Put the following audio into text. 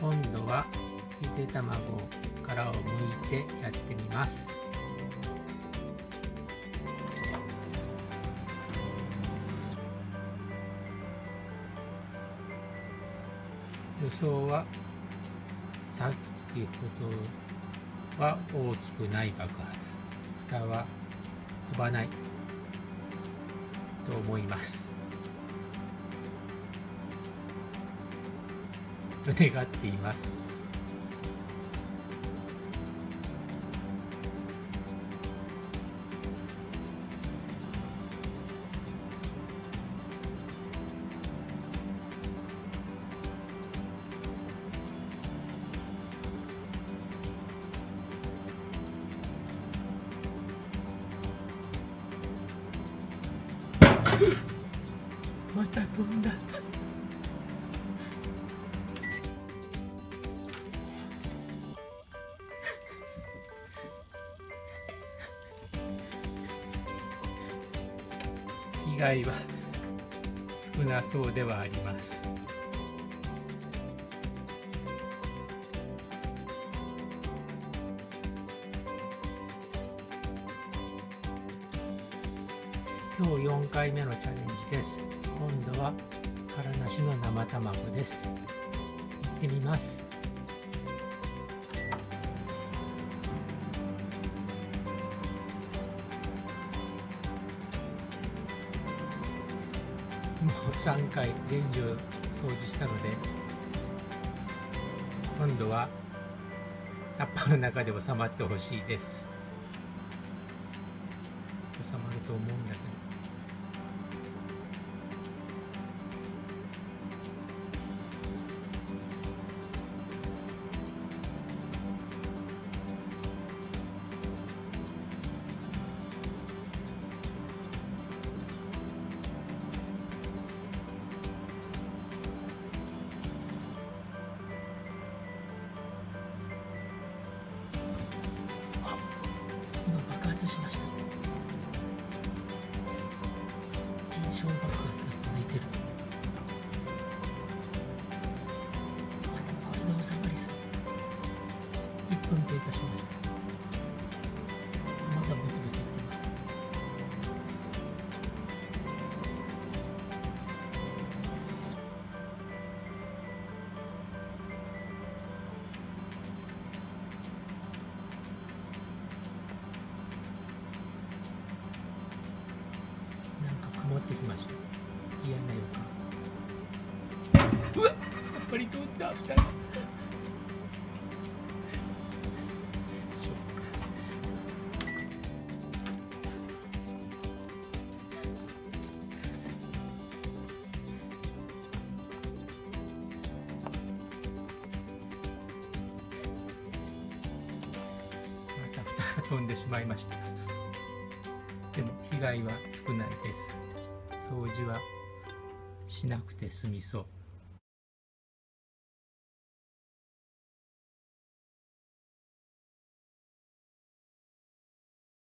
今度はゆで卵からを剥いてやってみます。予想はさっきほどは大きくない爆発、蓋は飛ばないと思いますと願っています。また飛んだ。被害は少なそうではあります。今日4回目のチャレンジです。今度は殻なしの生卵です。いってみます。もう3回レンジを掃除したので、今度はタッパーの中で収まってほしいです。収まると思うんだけど。今爆発しました。小爆発が続いてる。でもこれで収まりそう。1分経過しました。まだブツブツいってます。曇ってきました。嫌な予感。うわっ、やっぱり飛んだ。2人。また蓋が飛んでしまいました。でも被害は少ないです。掃除はしなくて済みそう。